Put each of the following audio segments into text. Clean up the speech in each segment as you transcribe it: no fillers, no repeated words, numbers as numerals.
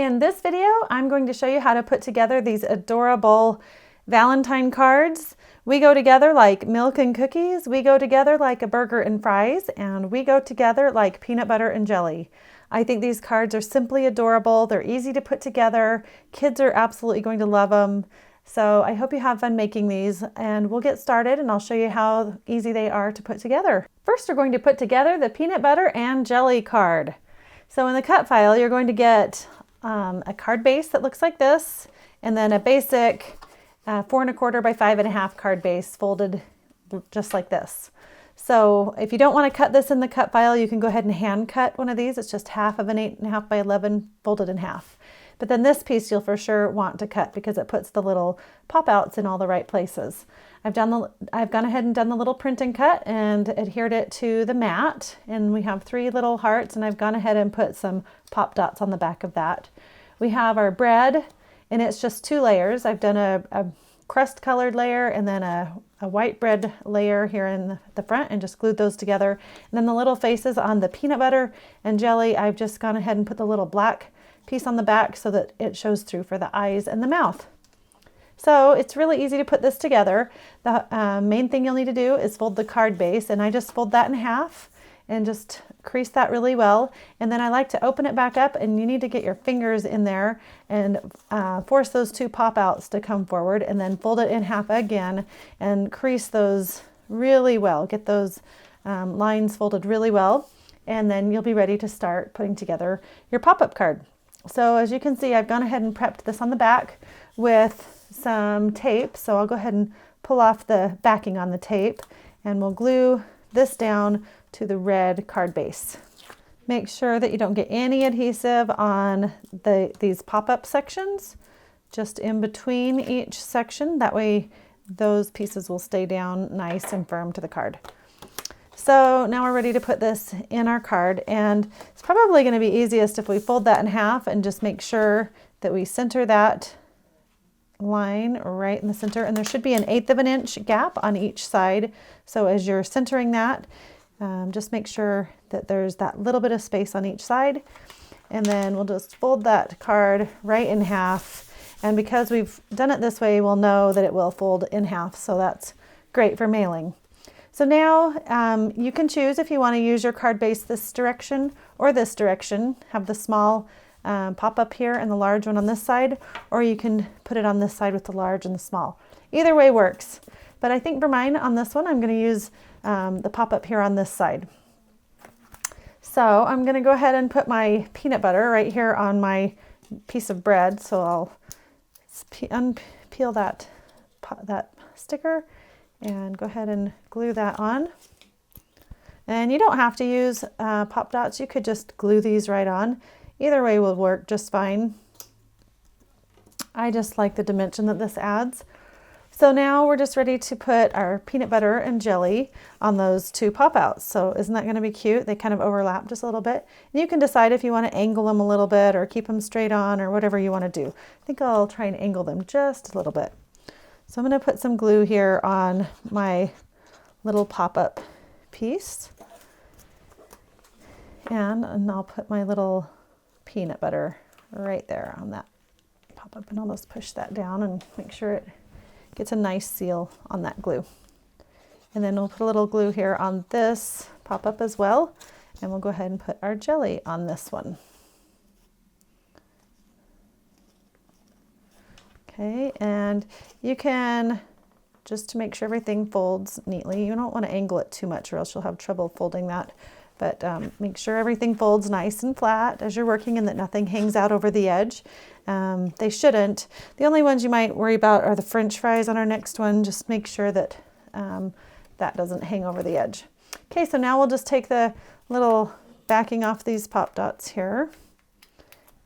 In this video, I'm going to show you how to put together these adorable Valentine cards. We go together like milk and cookies, we go together like a burger and fries, and we go together like peanut butter and jelly. I think these cards are simply adorable. They're easy to put together. Kids are absolutely going to love them. So I hope you have fun making these, and we'll get started and I'll show you how easy they are to put together. First, we're going to put together the peanut butter and jelly card. So in the cut file, you're going to get a card base that looks like this, and then a basic 4 1/4 by 5 1/2 card base folded just like this. So if you don't want to cut this in the cut file, you can go ahead and hand cut one of these. It's just half of an 8 1/2 by 11 folded in half. But then this piece you'll for sure want to cut because it puts the little pop outs in all the right places. I've gone ahead and done the little print and cut and adhered it to the mat, and we have 3 little hearts, and I've gone ahead and put some pop dots on the back of that. We have our bread, and it's just 2 layers. I've done a crust colored layer and then a white bread layer here in the front and just glued those together. And then the little faces on the peanut butter and jelly, I've just gone ahead and put the little black piece on the back so that it shows through for the eyes and the mouth. So it's really easy to put this together. The main thing you'll need to do is fold the card base, and I just fold that in half and just crease that really well. And then I like to open it back up, and you need to get your fingers in there and force those 2 pop outs to come forward, and then fold it in half again and crease those really well. Get those lines folded really well, and then you'll be ready to start putting together your pop-up card. So as you can see, I've gone ahead and prepped this on the back with some tape. So I'll go ahead and pull off the backing on the tape, and we'll glue this down to the red card base. Make sure that you don't get any adhesive on these pop-up sections, just in between each section. That way those pieces will stay down nice and firm to the card. So now we're ready to put this in our card, and it's probably going to be easiest if we fold that in half and just make sure that we center that line right in the center, and there should be an 1/8 of an inch gap on each side. So as you're centering that, just make sure that there's that little bit of space on each side, and then we'll just fold that card right in half. And because we've done it this way, we'll know that it will fold in half, so that's great for mailing. So now you can choose if you want to use your card base this direction or this direction. Have the small pop up here and the large one on this side, or you can put it on this side with the large and the small. Either way works, but I think for mine on this one, I'm going to use the pop up here on this side. So I'm going to go ahead and put my peanut butter right here on my piece of bread. So I'll unpeel that sticker and go ahead and glue that on. And you don't have to use pop dots. You could just glue these right on. Either way will work just fine. I just like the dimension that this adds. So now we're just ready to put our peanut butter and jelly on those 2 pop outs. So isn't that going to be cute? They kind of overlap just a little bit. And you can decide if you want to angle them a little bit or keep them straight on or whatever you want to do. I think I'll try and angle them just a little bit. So I'm going to put some glue here on my little pop-up piece, and I'll put my little peanut butter right there on that pop-up, and I'll just push that down and make sure it gets a nice seal on that glue. And then we'll put a little glue here on this pop-up as well, and we'll go ahead and put our jelly on this one. Okay, and you can, just to make sure everything folds neatly, you don't want to angle it too much or else you'll have trouble folding that, but make sure everything folds nice and flat as you're working and that nothing hangs out over the edge. They shouldn't. The only ones you might worry about are the French fries on our next one. Just make sure that that doesn't hang over the edge. Okay, so now we'll just take the little backing off these pop dots here,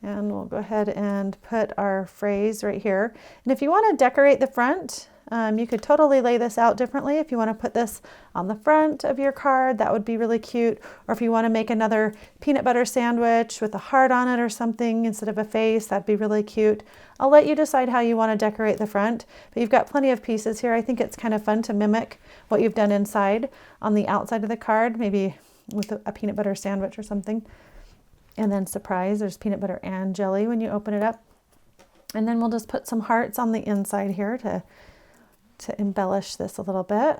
and we'll go ahead and put our phrase right here. And if you want to decorate the front, you could totally lay this out differently. If you want to put this on the front of your card, that would be really cute. Or if you want to make another peanut butter sandwich with a heart on it or something instead of a face, that'd be really cute. I'll let you decide how you want to decorate the front, but you've got plenty of pieces here. I think it's kind of fun to mimic what you've done inside on the outside of the card, maybe with a peanut butter sandwich or something. And then surprise, there's peanut butter and jelly when you open it up. And then we'll just put some hearts on the inside here to embellish this a little bit.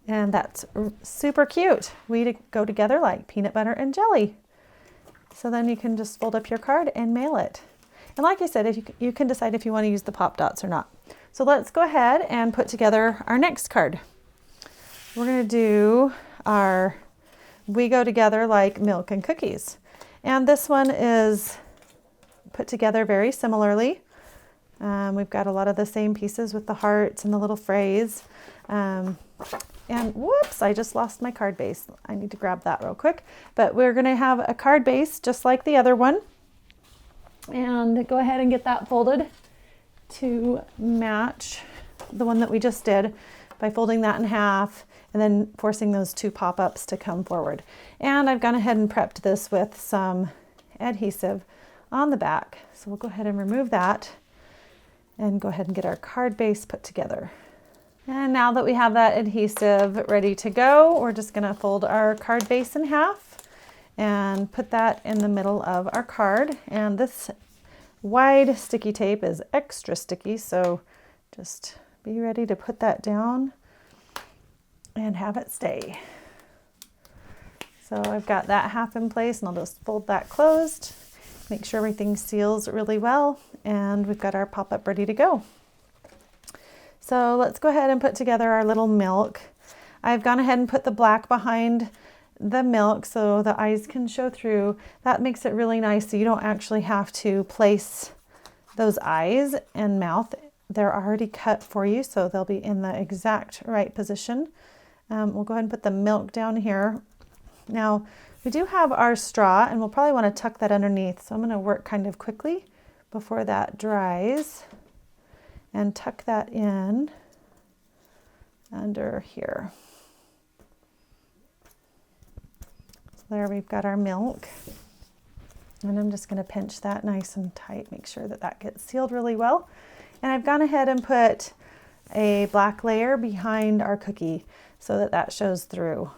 And that's super cute. We go together like peanut butter and jelly. So then you can just fold up your card and mail it. And like I said, if you can decide if you want to use the pop dots or not. So let's go ahead and put together our next card. We're going to do our We Go Together Like Milk and Cookies. And this one is put together very similarly. We've got a lot of the same pieces with the hearts and the little phrase. And whoops, I just lost my card base. I need to grab that real quick. But we're going to have a card base just like the other one. And go ahead and get that folded to match the one that we just did by folding that in half and then forcing those two pop-ups to come forward. And I've gone ahead and prepped this with some adhesive on the back. So we'll go ahead and remove that and go ahead and get our card base put together. And now that we have that adhesive ready to go, we're just going to fold our card base in half and put that in the middle of our card. And this wide sticky tape is extra sticky, so just be ready to put that down and have it stay. So I've got that half in place, and I'll just fold that closed, make sure everything seals really well, and we've got our pop-up ready to go. So let's go ahead and put together our little milk. I've gone ahead and put the black behind the milk so the eyes can show through. That makes it really nice so you don't actually have to place those eyes and mouth. They're already cut for you, so they'll be in the exact right position. We'll go ahead and put the milk down here. Now, we do have our straw, and we'll probably want to tuck that underneath. So I'm going to work kind of quickly before that dries and tuck that in under here. So there we've got our milk. And I'm just going to pinch that nice and tight, make sure that that gets sealed really well. And I've gone ahead and put a black layer behind our cookie so that that shows through.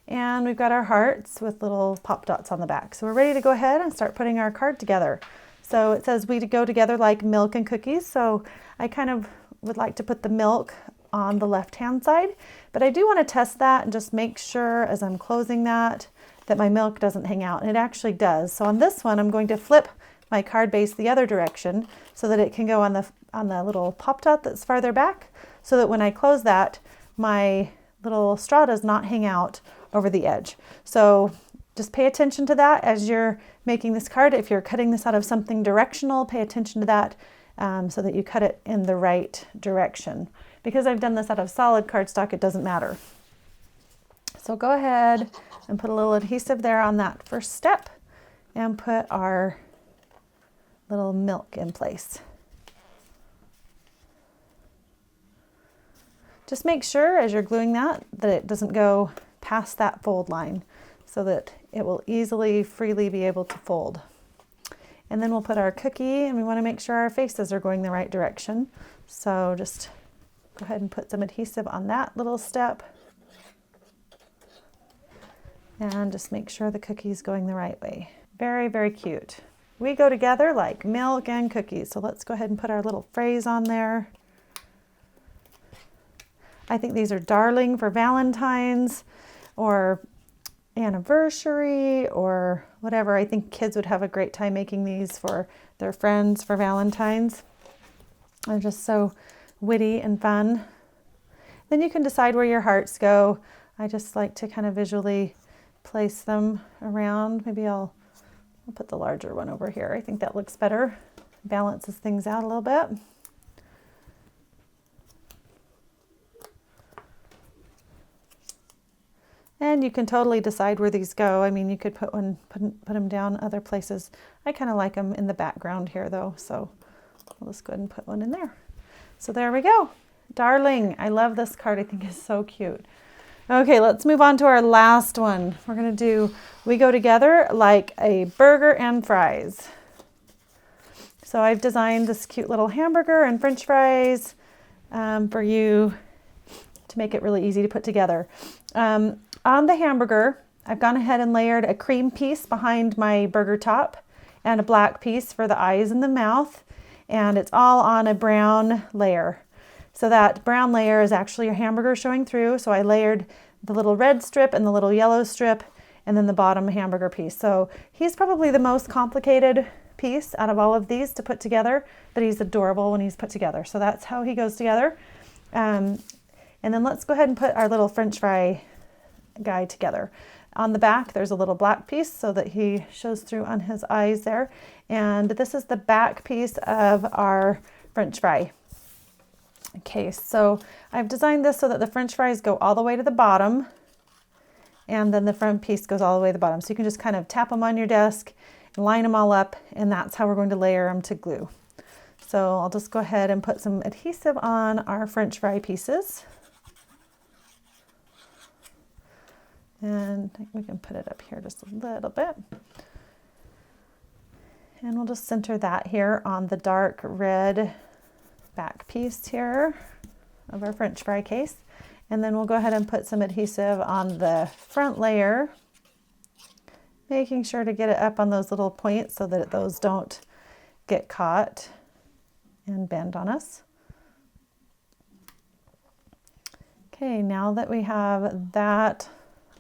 And we've got our hearts with little pop dots on the back. So we're ready to go ahead and start putting our card together. So it says we go together like milk and cookies. So I kind of would like to put the milk on the left-hand side, but I do want to test that and just make sure as I'm closing that my milk doesn't hang out, and it actually does. So on this one, I'm going to flip my card base the other direction so that it can go on the little pop dot that's farther back, so that when I close that, my little straw does not hang out over the edge. So just pay attention to that as you're making this card. If you're cutting this out of something directional, pay attention to that so that you cut it in the right direction. Because I've done this out of solid cardstock, it doesn't matter. So go ahead and put a little adhesive there on that first step and put our little milk in place. Just make sure as you're gluing that it doesn't go past that fold line so that it will easily, freely be able to fold. And then we'll put our cookie, and we want to make sure our faces are going the right direction. So just go ahead and put some adhesive on that little step. And just make sure the cookie is going the right way. Very, very cute. We go together like milk and cookies. So let's go ahead and put our little phrase on there. I think these are darling for Valentine's or anniversary or whatever. I think kids would have a great time making these for their friends for Valentine's. They're just so witty and fun. Then you can decide where your hearts go. I just like to kind of visually place them around. Maybe I'll put the larger one over here. I think that looks better. Balances things out a little bit. And you can totally decide where these go. I mean, you could put them down other places. I kind of like them in the background here though, so I'll just go ahead and put one in there. So there we go. Darling, I love this card. I think it's so cute. Okay, let's move on to our last one. We're gonna do We Go Together Like a Burger and Fries. So I've designed this cute little hamburger and French fries for you to make it really easy to put together. On the hamburger, I've gone ahead and layered a cream piece behind my burger top and a black piece for the eyes and the mouth, and it's all on a brown layer. So that brown layer is actually your hamburger showing through. So I layered the little red strip and the little yellow strip, and then the bottom hamburger piece. So he's probably the most complicated piece out of all of these to put together, but he's adorable when he's put together. So that's how he goes together. And then let's go ahead and put our little French fry guy together. On the back, there's a little black piece so that he shows through on his eyes there. And this is the back piece of our French fry. Okay, so I've designed this so that the French fries go all the way to the bottom, and then the front piece goes all the way to the bottom. So you can just kind of tap them on your desk and line them all up, and that's how we're going to layer them to glue. So I'll just go ahead and put some adhesive on our French fry pieces. And I think we can put it up here just a little bit. And we'll just center that here on the dark red back piece here of our French fry case. And then we'll go ahead and put some adhesive on the front layer, making sure to get it up on those little points so that those don't get caught and bend on us. Okay, now that we have that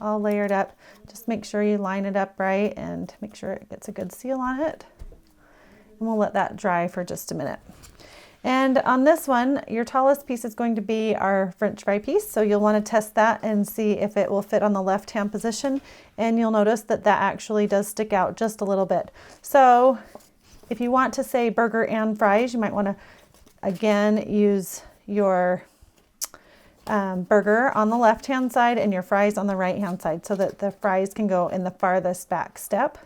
all layered up, just make sure you line it up right and make sure it gets a good seal on it. And we'll let that dry for just a minute. And on this one, your tallest piece is going to be our French fry piece. So you'll want to test that and see if it will fit on the left-hand position. And you'll notice that that actually does stick out just a little bit. So if you want to say burger and fries, you might want to, again, use your burger on the left-hand side and your fries on the right-hand side so that the fries can go in the farthest back step.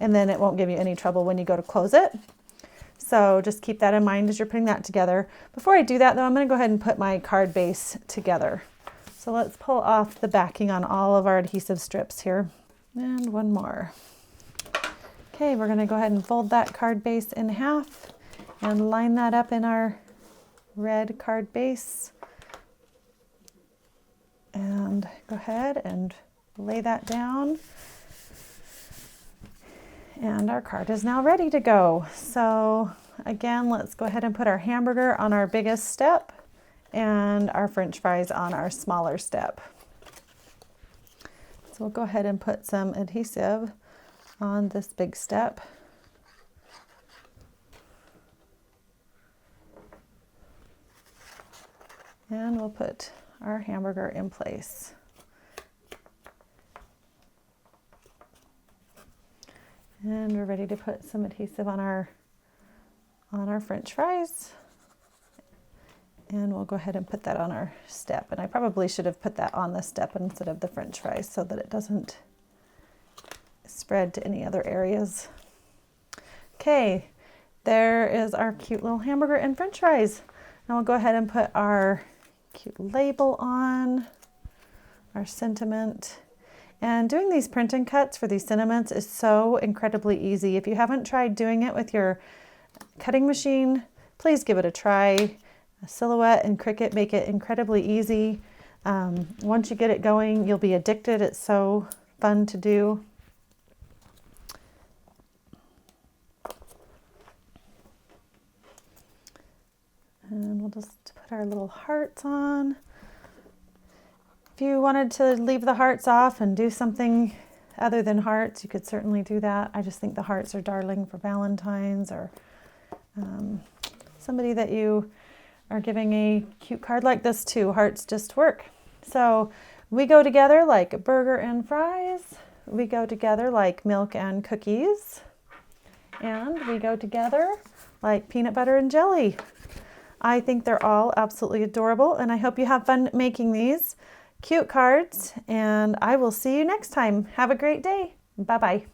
And then it won't give you any trouble when you go to close it. So just keep that in mind as you're putting that together. Before I do that though, I'm going to go ahead and put my card base together. So let's pull off the backing on all of our adhesive strips here. And one more. Okay, we're going to go ahead and fold that card base in half and line that up in our red card base. And go ahead and lay that down. And our card is now ready to go. So again, let's go ahead and put our hamburger on our biggest step and our French fries on our smaller step. So we'll go ahead and put some adhesive on this big step. And we'll put our hamburger in place. And we're ready to put some adhesive on our French fries. And we'll go ahead and put that on our step. And I probably should have put that on the step instead of the French fries so that it doesn't spread to any other areas. Okay, there is our cute little hamburger and French fries. Now we'll go ahead and put our cute label on, our sentiment. And doing these print and cuts for these sentiments is so incredibly easy. If you haven't tried doing it with your cutting machine, please give it a try. Silhouette and Cricut make it incredibly easy. Once you get it going, you'll be addicted. It's so fun to do. And we'll just put our little hearts on. If you wanted to leave the hearts off and do something other than hearts, you could certainly do that. I just think the hearts are darling for Valentine's or somebody that you are giving a cute card like this to. Hearts just work. So we go together like burger and fries. We go together like milk and cookies. And we go together like peanut butter and jelly. I think they're all absolutely adorable, and I hope you have fun making these cute cards, and I will see you next time. Have a great day. Bye-bye.